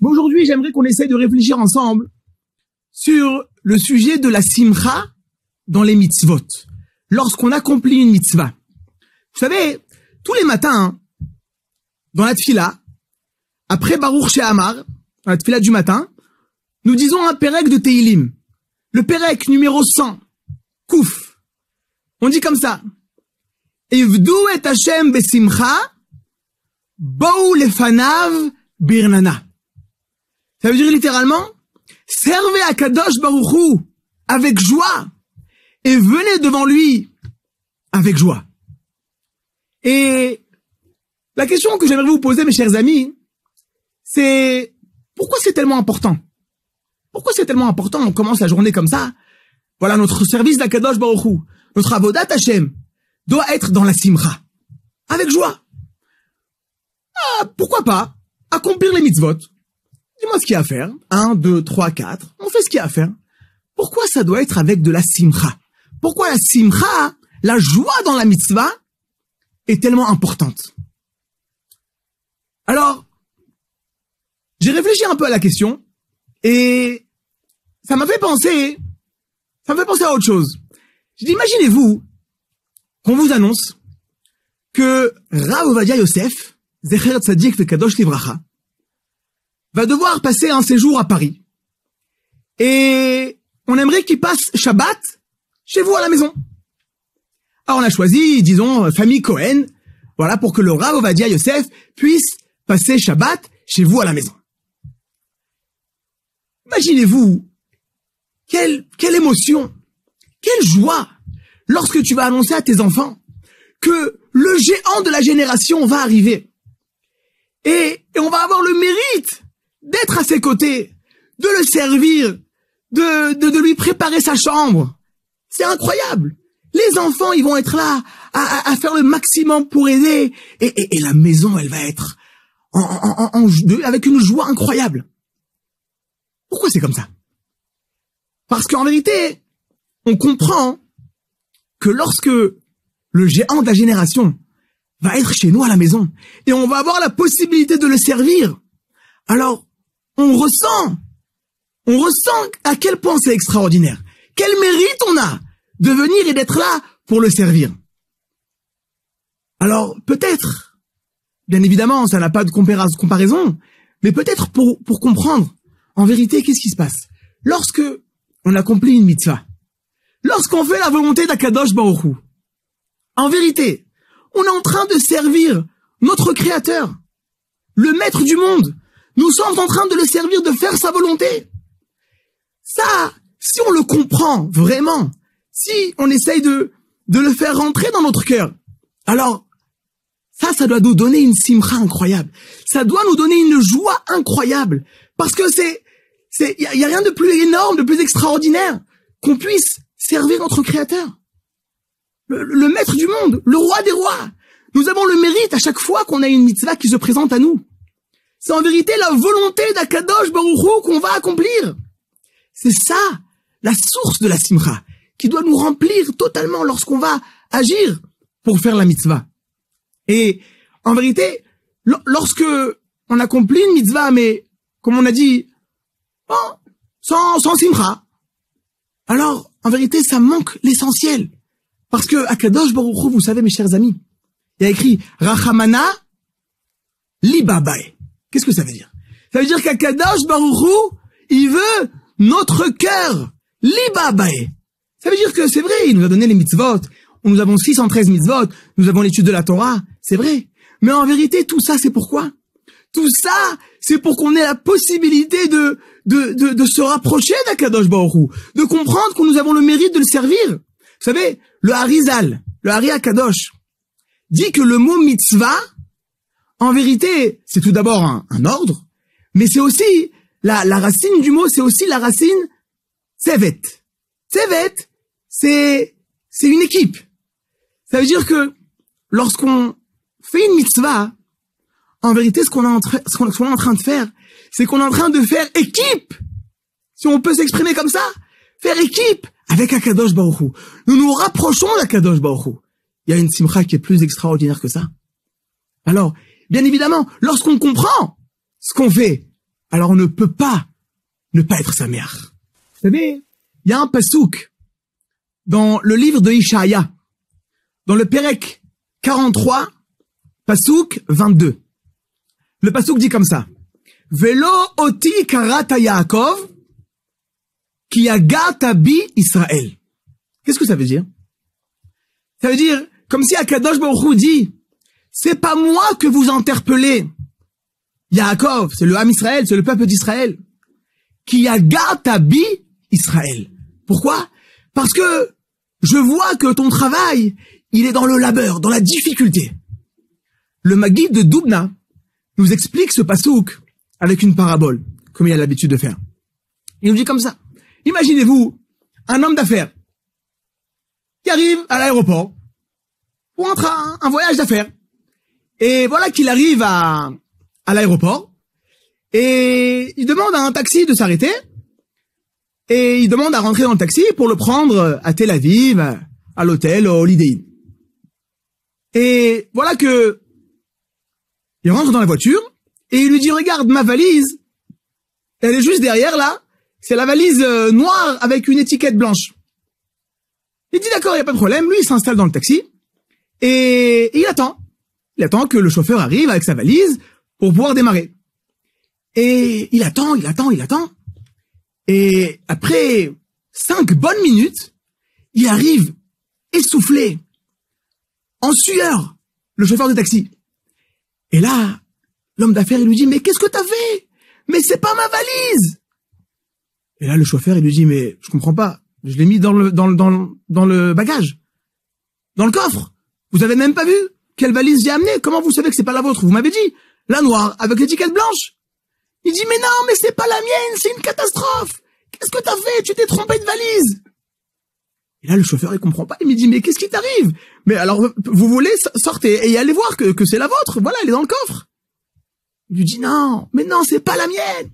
Mais aujourd'hui, j'aimerais qu'on essaye de réfléchir ensemble sur le sujet de la simcha dans les mitzvot. Lorsqu'on accomplit une mitzvah. Vous savez, tous les matins, dans la tfila, après Baruch She'amar, dans la tfila du matin, nous disons un pérec de Teilim. Le pérec numéro 100, Kouf. On dit comme ça. Ivdu et Hashem besimcha, bou lefanav birnana. Ça veut dire littéralement, servez à Kadosh Baruch Hu avec joie et venez devant lui avec joie. Et la question que j'aimerais vous poser, mes chers amis, c'est pourquoi c'est tellement important? Pourquoi c'est tellement important? On commence la journée comme ça. Voilà, notre service d'Akadosh Baruch Hu, notre avodat Hashem, doit être dans la simcha, avec joie. Ah, pourquoi pas accomplir les mitzvot? Dis-moi ce qu'il y a à faire. 1, 2, 3, 4. On fait ce qu'il y a à faire. Pourquoi ça doit être avec de la simcha? Pourquoi la simcha, la joie dans la mitzvah, est tellement importante? Alors, j'ai réfléchi un peu à la question et ça m'a fait penser à autre chose. J'ai dit, imaginez-vous qu'on vous annonce que Rav Ovadia Yosef, Zecher Tzadik Vekadosh Livracha, va devoir passer un séjour à Paris. Et on aimerait qu'il passe Shabbat chez vous à la maison. Alors on a choisi, disons, famille Cohen, voilà, pour que le Rav Ovadia Yosef puisse passer Shabbat chez vous à la maison. Imaginez-vous, quelle émotion, quelle joie, lorsque tu vas annoncer à tes enfants que le géant de la génération va arriver. Et on va avoir le mérite d'être à ses côtés, de le servir, de lui préparer sa chambre. C'est incroyable. Les enfants, ils vont être là à faire le maximum pour aider. Et la maison, elle va être avec une joie incroyable. Pourquoi c'est comme ça? Parce qu'en vérité, on comprend que lorsque le géant de la génération va être chez nous à la maison et on va avoir la possibilité de le servir, alors on ressent à quel point c'est extraordinaire. Quel mérite on a de venir et d'être là pour le servir. Alors peut-être, bien évidemment, ça n'a pas de comparaison, mais peut-être pour comprendre, en vérité, qu'est-ce qui se passe? Lorsque on accomplit une mitzvah, lorsqu'on fait la volonté d'Akadosh Baruch Hu, en vérité, on est en train de servir notre Créateur, le Maître du monde. Nous sommes en train de le servir, de faire sa volonté. Ça, si on le comprend vraiment, si on essaye de le faire rentrer dans notre cœur, alors ça doit nous donner une simcha incroyable. Ça doit nous donner une joie incroyable. Parce que y a rien de plus énorme, de plus extraordinaire qu'on puisse servir notre Créateur. Le Maître du monde, le Roi des rois. Nous avons le mérite à chaque fois qu'on a une mitzvah qui se présente à nous. C'est en vérité la volonté d'Akadosh Baruch Hu qu'on va accomplir. C'est ça, la source de la simcha, qui doit nous remplir totalement lorsqu'on va agir pour faire la mitzvah. Et en vérité, lorsque on accomplit une mitzvah, mais comme on a dit, sans simcha, alors en vérité ça manque l'essentiel. Parce que Akadosh Baruch Hu, vous savez mes chers amis, il y a écrit Rachamana Libabae. Qu'est-ce que ça veut dire? Ça veut dire qu'Akadosh Baruch Hu, il veut notre cœur. Libabae. Ça veut dire que c'est vrai, il nous a donné les mitzvot. Nous avons 613 mitzvot. Nous avons l'étude de la Torah. C'est vrai. Mais en vérité, tout ça, c'est pourquoi? Tout ça, c'est pour qu'on ait la possibilité de se rapprocher d'Akadosh Baruch Hu, de comprendre que nous avons le mérite de le servir. Vous savez, le Harizal, le Hari Akadosh, dit que le mot mitzvah, en vérité, c'est tout d'abord un ordre, mais c'est aussi, la racine du mot, c'est aussi la racine Tsevet. Tsevet, c'est une équipe. Ça veut dire que lorsqu'on fait une mitzvah, en vérité, ce qu'on est en train de faire, c'est qu'on est en train de faire équipe. Si on peut s'exprimer comme ça, faire équipe avec Akadosh Baruch Hu. Nous nous rapprochons d'Akadosh Baruch Hu. Il y a une simcha qui est plus extraordinaire que ça. Alors, bien évidemment, lorsqu'on comprend ce qu'on fait, alors on ne peut pas ne pas être saméach. Vous savez, il y a un pasouk dans le livre de Ishaïa, dans le Pérec 43, pasouk 22. Le pasouk dit comme ça: Velo oti karata Yaakov, ki agata bi Israël. Qu'est-ce que ça veut dire? Ça veut dire, comme si Akadosh Baruch Hu dit, c'est pas moi que vous interpellez. Yaakov, c'est le Ham Israël, c'est le peuple d'Israël. Qui agata bi Israël. Pourquoi? Parce que je vois que ton travail, il est dans le labeur, dans la difficulté. Le Maguide de Doubna nous explique ce pasouk avec une parabole, comme il a l'habitude de faire. Il nous dit comme ça: imaginez-vous un homme d'affaires qui arrive à l'aéroport pour un voyage d'affaires. Et voilà qu'il arrive à l'aéroport et il demande à un taxi de s'arrêter et il demande à rentrer dans le taxi pour le prendre à Tel Aviv, à l'hôtel Holiday Inn. Et voilà que il rentre dans la voiture et il lui dit: regarde, ma valise, elle est juste derrière là, c'est la valise noire avec une étiquette blanche. Il dit d'accord, il n'y a pas de problème. Lui, il s'installe dans le taxi et il attend. Il attend que le chauffeur arrive avec sa valise pour pouvoir démarrer. Et il attend. Et après 5 bonnes minutes, il arrive essoufflé, en sueur, le chauffeur de taxi. Et là, l'homme d'affaires, il lui dit: mais qu'est-ce que t'as fait? Mais c'est pas ma valise! Et là, le chauffeur, il lui dit: mais je comprends pas. Je l'ai mis dans le bagage. Dans le coffre. Vous avez même pas vu quelle valise j'ai amené? Comment vous savez que c'est pas la vôtre? Vous m'avez dit, la noire, avec l'étiquette blanche. Il dit: mais non, mais c'est pas la mienne, c'est une catastrophe. Qu'est-ce que t'as fait? Tu t'es trompé de valise. Et là, le chauffeur, il comprend pas. Il me dit: mais qu'est-ce qui t'arrive? Mais alors, vous voulez, sortez et allez voir que c'est la vôtre. Voilà, elle est dans le coffre. Il lui dit: non, mais non, c'est pas la mienne.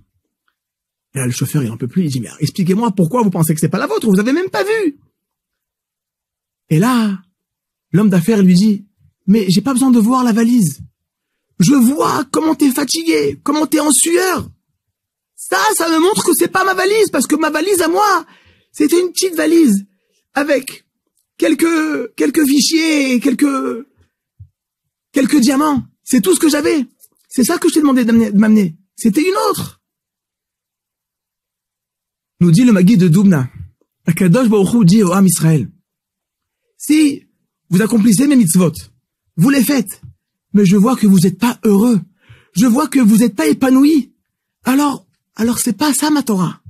Et là, le chauffeur, il en peut plus. Il dit: mais expliquez-moi pourquoi vous pensez que c'est pas la vôtre. Vous avez même pas vu. Et là, l'homme d'affaires lui dit: mais j'ai pas besoin de voir la valise. Je vois comment t'es fatigué, comment t'es en sueur. Ça me montre que c'est pas ma valise, parce que ma valise à moi, c'était une petite valise avec quelques fichiers et quelques diamants. C'est tout ce que j'avais. C'est ça que je t'ai demandé de m'amener. C'était une autre. Nous dit le Maguide de Doubna, Akadosh Baruch Hu dit au Ham Israël: si vous accomplissez mes mitzvot, vous les faites, mais je vois que vous n'êtes pas heureux, je vois que vous n'êtes pas épanoui, alors c'est pas ça ma Torah.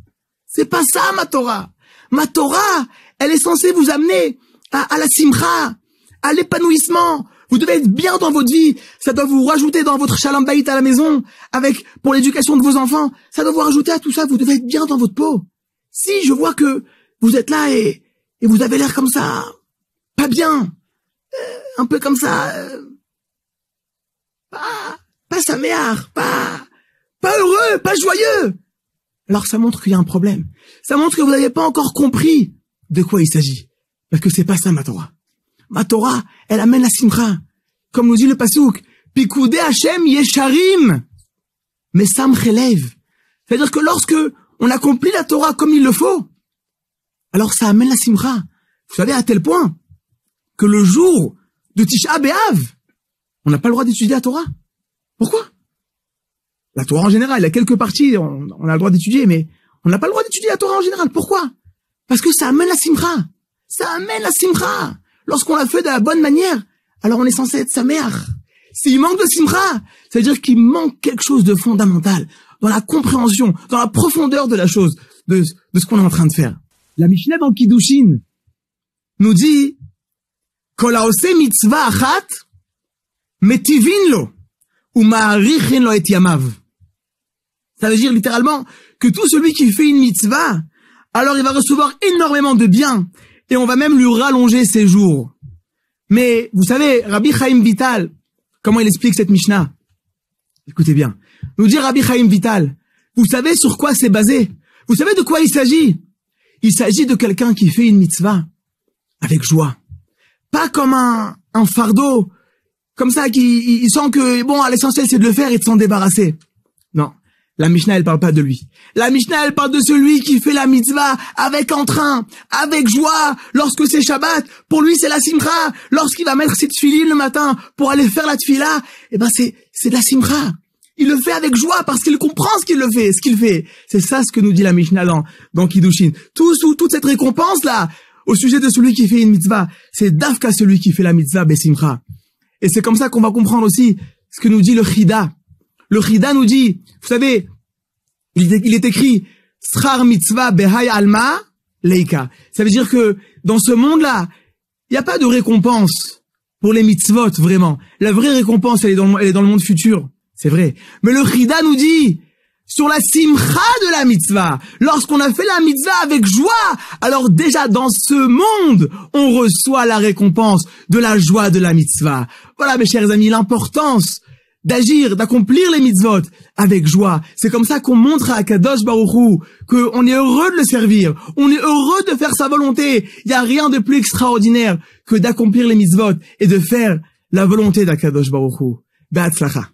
C'est pas ça ma Torah. Ma Torah, elle est censée vous amener à la simcha, à l'épanouissement. Vous devez être bien dans votre vie. Ça doit vous rajouter dans votre shalom bayit à la maison, pour l'éducation de vos enfants. Ça doit vous rajouter à tout ça. Vous devez être bien dans votre peau. Si je vois que vous êtes là et vous avez l'air comme ça, pas bien, un peu comme ça, pas saméar, pas heureux, pas joyeux, alors ça montre qu'il y a un problème. Ça montre que vous n'avez pas encore compris de quoi il s'agit. Parce que c'est pas ça ma Torah. Ma Torah, elle amène la simcha. Comme nous dit le pasouk, Pikoudé Hashem yesharim, mais sam chelev. C'est-à-dire que lorsque on accomplit la Torah comme il le faut, alors ça amène la simcha. Vous savez, à tel point que le jour de Tisha B'Av, on n'a pas le droit d'étudier la Torah. Pourquoi? La Torah en général, il y a quelques parties, on a le droit d'étudier, mais on n'a pas le droit d'étudier la Torah en général. Pourquoi? Parce que ça amène la simcha. Ça amène la simcha. Lorsqu'on la fait de la bonne manière, alors on est censé être saméach. S'il manque de simcha, ça veut dire qu'il manque quelque chose de fondamental dans la compréhension, dans la profondeur de la chose, de ce qu'on est en train de faire. La Mishnah dans Kiddushin nous dit Kol haoseh mitzvah achat metivin lo u'ma'arichin lo et yamav. Ça veut dire littéralement que tout celui qui fait une mitzvah, alors il va recevoir énormément de bien et on va même lui rallonger ses jours. Mais vous savez, Rabbi Chaim Vital, comment il explique cette Mishnah? Écoutez bien. Nous dit Rabbi Chaim Vital, vous savez sur quoi c'est basé? Vous savez de quoi il s'agit? Il s'agit de quelqu'un qui fait une mitzvah avec joie. Pas comme un fardeau, comme ça, il sent que, bon, l'essentiel c'est de le faire et de s'en débarrasser. Non. La Mishnah, elle parle pas de lui. La Mishnah, elle parle de celui qui fait la mitzvah avec entrain, avec joie, lorsque c'est Shabbat. Pour lui, c'est la simcha. Lorsqu'il va mettre ses tefilines le matin pour aller faire la tefila, c'est de la simcha. Il le fait avec joie parce qu'il comprend ce qu'il fait. C'est ça ce que nous dit la Mishnah dans Kiddushin. Toute cette récompense-là, au sujet de celui qui fait une mitzvah, c'est dafka celui qui fait la mitzvah besimcha. Et c'est comme ça qu'on va comprendre aussi ce que nous dit le Chida. Le Chida nous dit, vous savez, il est écrit Srar mitzvah behai alma leika. Ça veut dire que dans ce monde-là, il n'y a pas de récompense pour les mitzvot, vraiment. La vraie récompense, elle est dans le monde futur. C'est vrai. Mais le Chida nous dit, sur la simcha de la mitzvah, lorsqu'on a fait la mitzvah avec joie, alors déjà dans ce monde, on reçoit la récompense de la joie de la mitzvah. Voilà, mes chers amis, l'importance d'agir, d'accomplir les mitzvot avec joie. C'est comme ça qu'on montre à Kadosh Baruch Hu qu'on est heureux de le servir, on est heureux de faire sa volonté. Il n'y a rien de plus extraordinaire que d'accomplir les mitzvot et de faire la volonté d'Akadosh Baruch Hu. Be'atzlacha.